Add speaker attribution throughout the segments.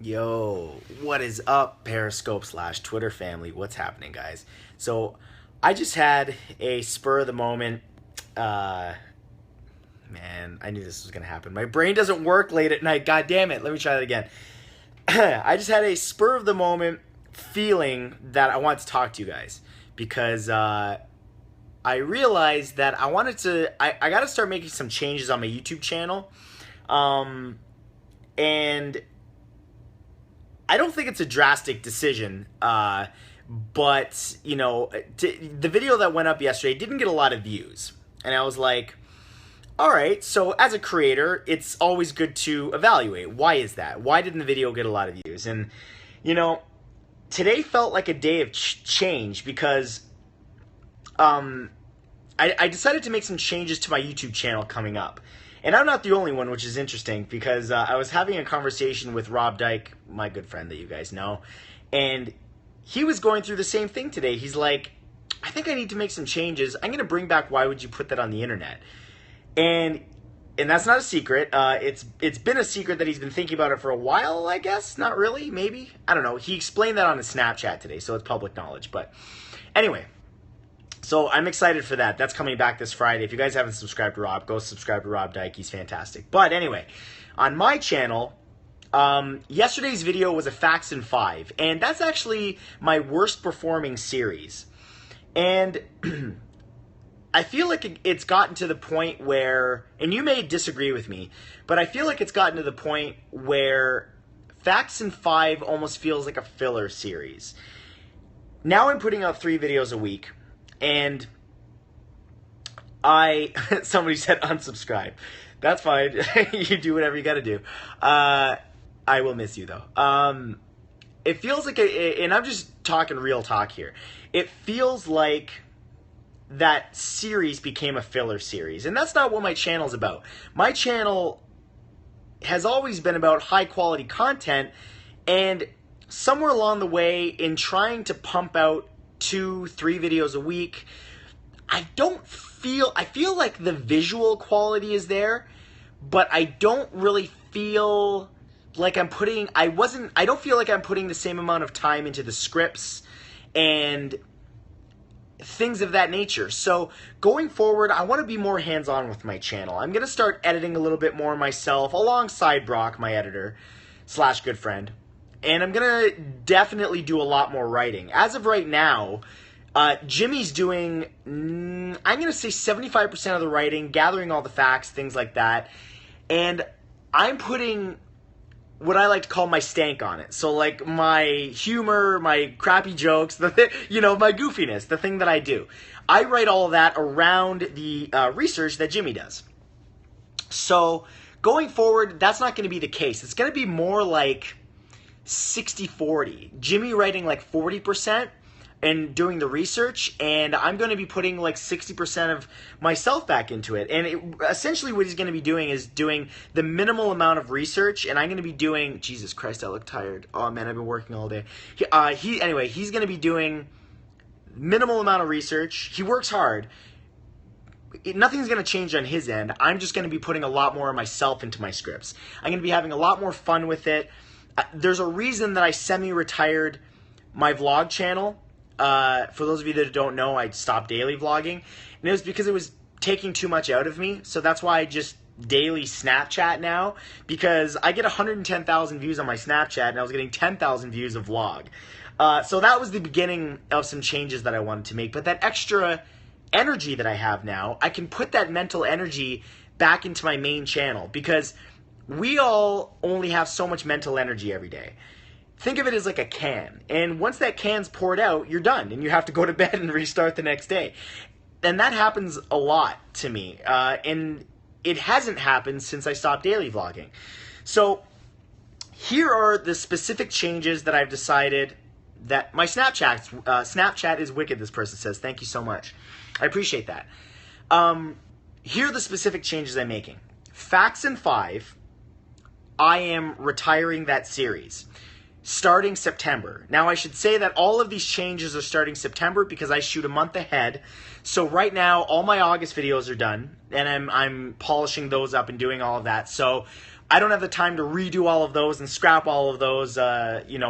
Speaker 1: Yo, what is up, Periscope slash Twitter family? What's happening, guys? So, I just had a spur of the moment. Uh, Man, I knew this was gonna happen. My brain doesn't work late at night. God damn it! Let me try that again. I just had a spur of the moment feeling that I wanted to talk to you guys because I realized that I wanted to. I got to start making some changes on my YouTube channel, and I don't think it's a drastic decision, but, the video that went up yesterday didn't get a lot of views. And I was like, all right, so as a creator, it's always good to evaluate. Why is that? Why didn't the video get a lot of views? And, today felt like a day of change because I decided to make some changes to my YouTube channel coming up. And I'm not the only one, which is interesting because I was having a conversation with Rob Dyke, my good friend that you guys know, and he was going through the same thing today. He's like, I think I need to make some changes. I'm going to bring back Why Would You Put That on the Internet? And that's not a secret. It's been a secret that he's been thinking about it for a while, I guess. Not really, maybe. I don't know. He explained that on his Snapchat today, so it's public knowledge. But anyway, so I'm excited for that. That's coming back this Friday. If you guys haven't subscribed to Rob, go subscribe to Rob Dyke. He's fantastic. But anyway, on my channel, yesterday's video was a Facts in 5. And that's actually my worst performing series. And I feel like it's gotten to the point where, and you may disagree with me, but I feel like it's gotten to the point where Facts in 5 almost feels like a filler series. Now I'm putting out 3 videos a week. And somebody said unsubscribe. That's fine. You do whatever you got to do. I will miss you though. It feels like, and I'm just talking real talk here. It feels like that series became a filler series. And that's not what my channel's about. My channel has always been about high quality content, and somewhere along the way in trying to pump out 2-3 videos a week, I feel like the visual quality is there, but I don't really feel like I don't feel like I'm putting the same amount of time into the scripts and things of that nature. So going forward, I want to be more hands-on with my channel. I'm going to start editing a little bit more myself alongside Brock, my editor / good friend. And I'm going to definitely do a lot more writing. As of right now, Jimmy's doing, I'm going to say 75% of the writing, gathering all the facts, things like that. And I'm putting what I like to call my stank on it. So like my humor, my crappy jokes, my goofiness, the thing that I do. I write all of that around the research that Jimmy does. So going forward, that's not going to be the case. It's going to be more like 60-40. Jimmy writing like 40% and doing the research, and I'm going to be putting like 60% of myself back into it. And essentially what he's going to be doing is doing the minimal amount of research, and I'm going to be doing, Jesus Christ, I look tired. Oh man, I've been working all day. He's going to be doing minimal amount of research. He works hard. Nothing's going to change on his end. I'm just going to be putting a lot more of myself into my scripts. I'm going to be having a lot more fun with it. There's a reason that I semi-retired my vlog channel. For those of you that don't know, I stopped daily vlogging. And it was because it was taking too much out of me. So that's why I just daily Snapchat now. Because I get 110,000 views on my Snapchat, and I was getting 10,000 views of vlog. So that was the beginning of some changes that I wanted to make. But that extra energy that I have now, I can put that mental energy back into my main channel. Because we all only have so much mental energy every day. Think of it as like a can. And once that can's poured out, you're done. And you have to go to bed and restart the next day. And that happens a lot to me. And it hasn't happened since I stopped daily vlogging. So here are the specific changes that I've decided that my Snapchat is wicked, this person says. Thank you so much. I appreciate that. Here are the specific changes I'm making. Facts in 5, I am retiring that series starting September. Now, I should say that all of these changes are starting September because I shoot a month ahead. So right now, all my August videos are done, and I'm polishing those up and doing all of that. So I don't have the time to redo all of those and scrap all of those,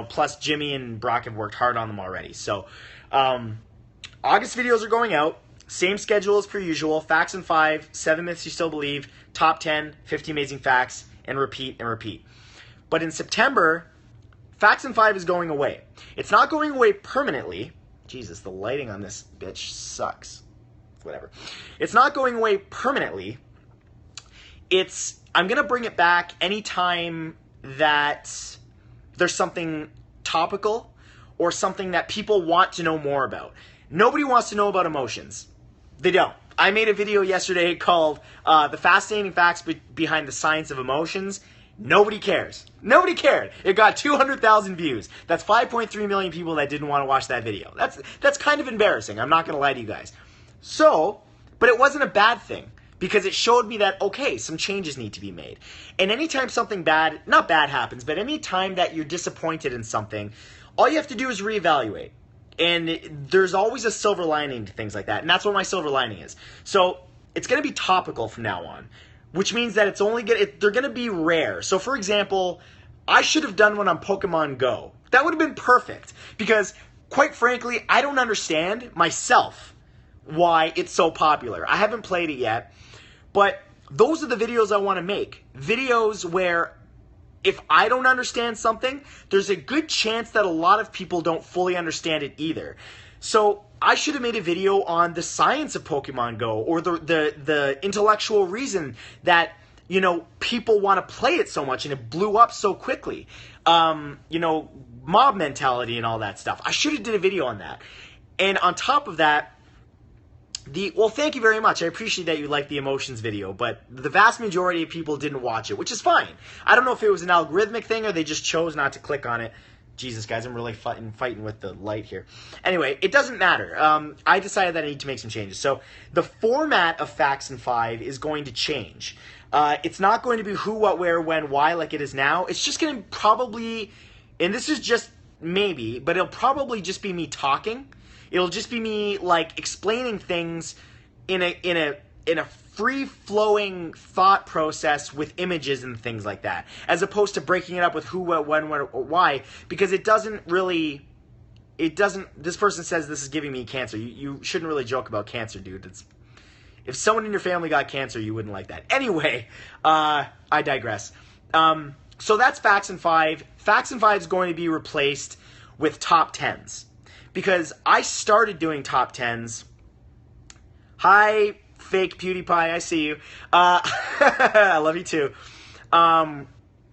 Speaker 1: plus Jimmy and Brock have worked hard on them already. So, August videos are going out. Same schedule as per usual. Facts and 5, 7 myths you still believe, top 10, 50 amazing facts, and repeat and repeat. But in September, Facts and 5 is going away. It's not going away permanently. Jesus, the lighting on this bitch sucks. Whatever. It's not going away permanently. I'm going to bring it back anytime that there's something topical or something that people want to know more about. Nobody wants to know about emotions. They don't. I made a video yesterday called The Fascinating Facts Behind the Science of Emotions. Nobody cares. Nobody cared. It got 200,000 views. That's 5.3 million people that didn't want to watch that video. That's kind of embarrassing. I'm not going to lie to you guys. But it wasn't a bad thing because it showed me that, okay, some changes need to be made. And anytime something bad, not bad happens, but anytime that you're disappointed in something, all you have to do is reevaluate. And there's always a silver lining to things like that. And that's what my silver lining is. So it's going to be topical from now on, which means that they're going to be rare. So for example, I should have done one on Pokemon Go. That would have been perfect because quite frankly, I don't understand myself why it's so popular. I haven't played it yet, but those are the videos I want to make. Videos where if I don't understand something, there's a good chance that a lot of people don't fully understand it either. So I should have made a video on the science of Pokemon Go or the intellectual reason that, people want to play it so much and it blew up so quickly. Mob mentality and all that stuff. I should have did a video on that. And on top of that, thank you very much. I appreciate that you liked the emotions video, but the vast majority of people didn't watch it, which is fine. I don't know if it was an algorithmic thing or they just chose not to click on it. Jesus, guys, I'm really fighting with the light here. Anyway, it doesn't matter. I decided that I need to make some changes. So the format of Facts and 5 is going to change. It's not going to be who, what, where, when, why like it is now. It's just going to probably, and this is just maybe, but it'll probably just be me talking. It'll just be me explaining things in a free-flowing thought process with images and things like that, as opposed to breaking it up with who, what, when, where, or why, because it doesn't. This person says this is giving me cancer. You shouldn't really joke about cancer, dude. If someone in your family got cancer, you wouldn't like that. Anyway, I digress. So that's Facts and 5. Facts and 5 is going to be replaced with top 10s. Because I started doing top 10s. Hi, fake PewDiePie, I see you. I love you too.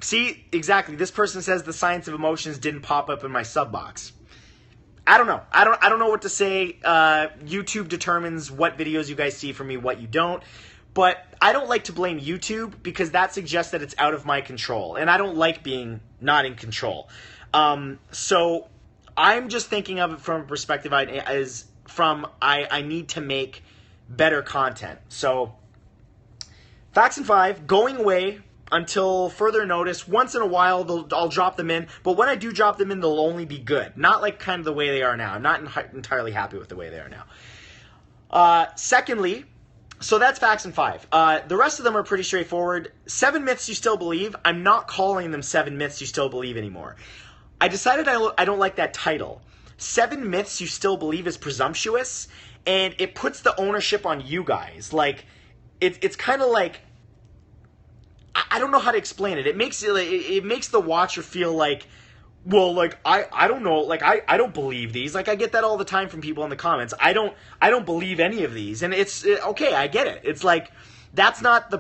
Speaker 1: See, exactly. This person says the science of emotions didn't pop up in my sub box. I don't know. I don't know what to say. YouTube determines what videos you guys see from me, what you don't. But I don't like to blame YouTube because that suggests that it's out of my control. And I don't like being not in control. So I'm just thinking of it from a perspective I need to make better content. So Facts and 5 going away until further notice. Once in a while I'll drop them in, but when I do drop them in, they'll only be good. Not like kind of the way they are now. I'm not entirely happy with the way they are now. Secondly, so that's Facts and 5. The rest of them are pretty straightforward. 7 myths you still believe. I'm not calling them 7 myths you still believe anymore. I decided I don't like that title. 7 myths you still believe is presumptuous, and it puts the ownership on you guys. It's kind of like, I don't know how to explain it. It makes the watcher feel like, well, I don't know, I don't believe these. I get that all the time from people in the comments. I don't believe any of these, and it's okay. I get it. It's that's not the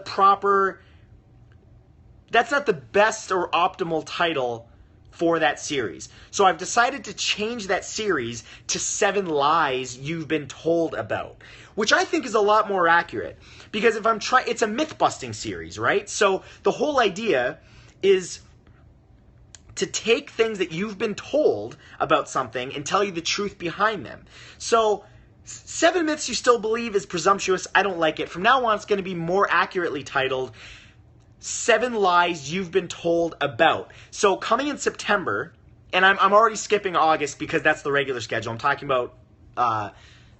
Speaker 1: best or optimal title for that series. So I've decided to change that series to 7 lies you've been told about, which I think is a lot more accurate, because if it's a myth-busting series, right? So the whole idea is to take things that you've been told about something and tell you the truth behind them. So 7 myths you still believe is presumptuous. I don't like it. From now on, it's going to be more accurately titled 7 lies you've been told about. So coming in September, and I'm already skipping August because that's the regular schedule. I'm talking about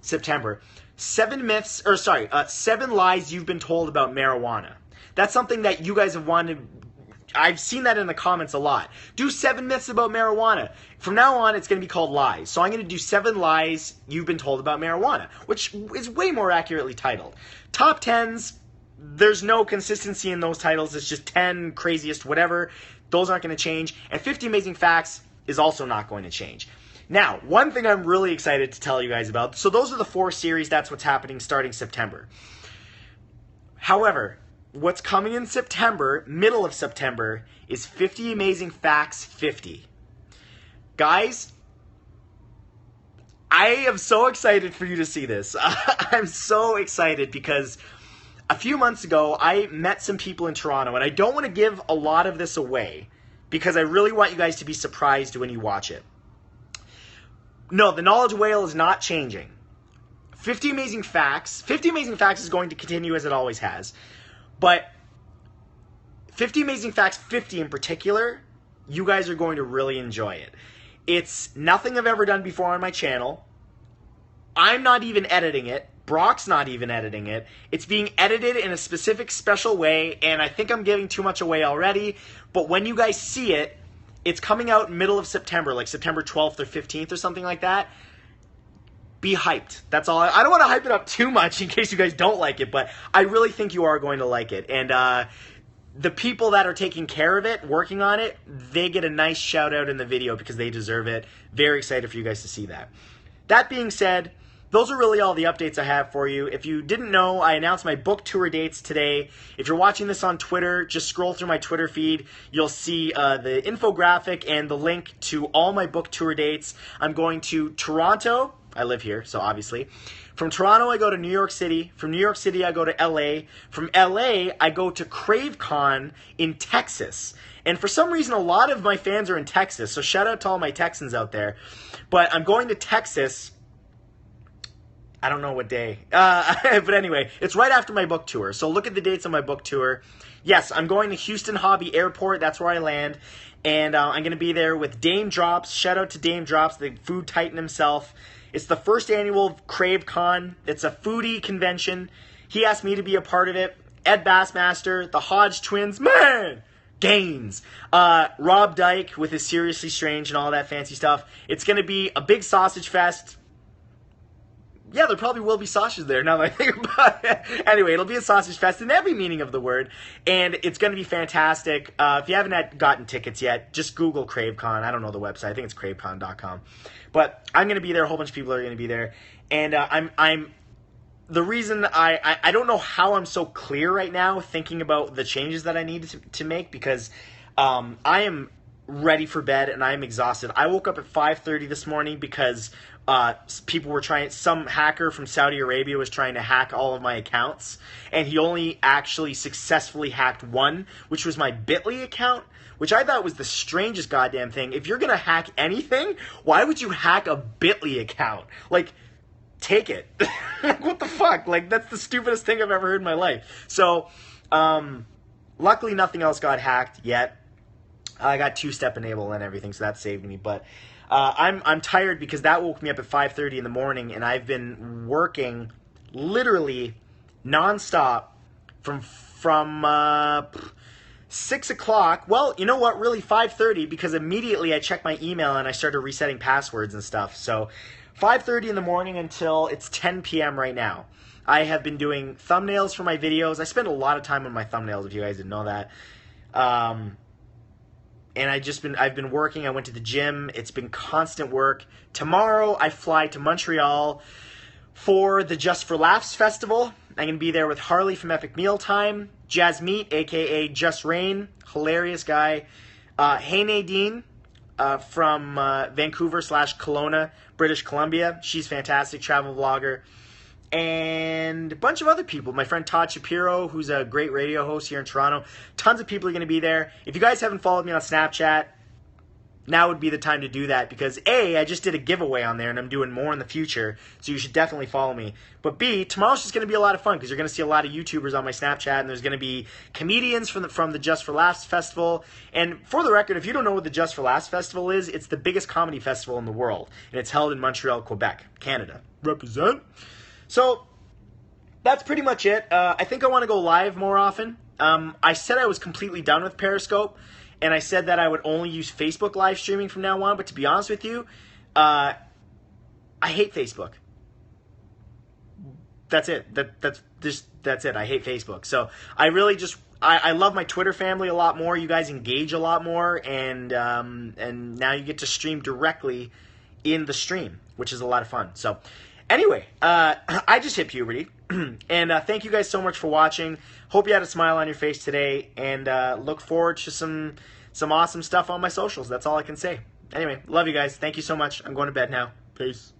Speaker 1: September. 7 lies you've been told about marijuana. That's something that you guys have wanted I've seen that in the comments a lot. Do 7 myths about marijuana. From now on, it's going to be called lies. So I'm going to do 7 lies you've been told about marijuana, which is way more accurately titled. Top 10s, there's no consistency in those titles. It's just 10 craziest whatever. Those aren't going to change. And 50 amazing facts is also not going to change. Now, one thing I'm really excited to tell you guys about. So those are the 4 series. That's what's happening starting September. However, what's coming in September, middle of September, is 50 Amazing Facts 50. Guys, I am so excited for you to see this. I'm so excited because a few months ago, I met some people in Toronto, and I don't want to give a lot of this away because I really want you guys to be surprised when you watch it. No, the Knowledge Whale is not changing. 50 Amazing Facts is going to continue as it always has. But 50 Amazing Facts 50 in particular, you guys are going to really enjoy it. It's nothing I've ever done before on my channel. I'm not even editing it. Brock's not even editing it. It's being edited in a specific special way, and I think I'm giving too much away already. But when you guys see it, it's coming out middle of September, like September 12th or 15th or something like that. Be hyped. That's all. I don't want to hype it up too much in case you guys don't like it, but I really think you are going to like it. And the people that are taking care of it, working on it, they get a nice shout out in the video because they deserve it. Very excited for you guys to see that. That being said, those are really all the updates I have for you. If you didn't know, I announced my book tour dates today. If you're watching this on Twitter, just scroll through my Twitter feed. You'll see the infographic and the link to all my book tour dates. I'm going to Toronto. I live here, so obviously. From Toronto, I go to New York City. From New York City, I go to LA. From LA, I go to CraveCon in Texas. And for some reason, a lot of my fans are in Texas, so shout out to all my Texans out there. But I'm going to Texas. I don't know what day. But anyway, it's right after my book tour. So look at the dates on my book tour. Yes, I'm going to Houston Hobby Airport. That's where I land. And I'm going to be there with Dame Drops. Shout out to Dame Drops, the food titan himself. It's the first annual CraveCon. It's a foodie convention. He asked me to be a part of it. Ed Bassmaster, the Hodge twins, man, Gaines, Rob Dyke with his Seriously Strange and all that fancy stuff. It's going to be a big sausage fest. Yeah, there probably will be sausages there now that I think about it. Anyway, it'll be a sausage fest in every meaning of the word, and it's going to be fantastic. If you haven't gotten tickets yet, just Google CraveCon. I don't know the website. I think it's cravecon.com. But I'm going to be there. A whole bunch of people are going to be there. And I'm the reason I don't know how I'm so clear right now thinking about the changes that I need to make because I am ready for bed and I am exhausted. I woke up at 5:30 this morning because people were some hacker from Saudi Arabia was trying to hack all of my accounts, and he only actually successfully hacked one, which was my Bitly account, which I thought was the strangest goddamn thing. If you're going to hack anything, why would you hack a Bitly account? Like, take it. What the fuck? Like, that's the stupidest thing I've ever heard in my life. So, luckily nothing else got hacked yet. I got two-step enable and everything, so that saved me. But I'm tired because that woke me up at 5:30 in the morning, and I've been working literally nonstop from 6 o'clock. Well, you know what? Really 5:30 because immediately I checked my email and I started resetting passwords and stuff. So 5:30 in the morning until it's 10 p.m. right now. I have been doing thumbnails for my videos. I spend a lot of time on my thumbnails, if you guys didn't know that. And I've been working. I went to the gym. It's been constant work. Tomorrow I fly to Montreal for the Just for Laughs Festival. I'm going to be there with Harley from Epic Mealtime, Jazz Meat, a.k.a. Just Rain, hilarious guy, Hey Nadine from Vancouver/Kelowna, British Columbia. She's fantastic, travel vlogger. And a bunch of other people. My friend Todd Shapiro, who's a great radio host here in Toronto. Tons of people are going to be there. If you guys haven't followed me on Snapchat, now would be the time to do that because A, I just did a giveaway on there and I'm doing more in the future, so you should definitely follow me. But B, tomorrow's just going to be a lot of fun because you're going to see a lot of YouTubers on my Snapchat, and there's going to be comedians from the Just for Laughs Festival. And for the record, if you don't know what the Just for Laughs Festival is, it's the biggest comedy festival in the world, and it's held in Montreal, Quebec, Canada. Represent. So that's pretty much it. I think I want to go live more often. I said I was completely done with Periscope, and I said that I would only use Facebook live streaming from now on. But to be honest with you, I hate Facebook. That's it. That's it. I hate Facebook. So I really just I love my Twitter family a lot more. You guys engage a lot more, and now you get to stream directly in the stream, which is a lot of fun. So anyway, I just hit puberty, and thank you guys so much for watching. Hope you had a smile on your face today, and look forward to some awesome stuff on my socials. That's all I can say. Anyway, love you guys. Thank you so much. I'm going to bed now. Peace.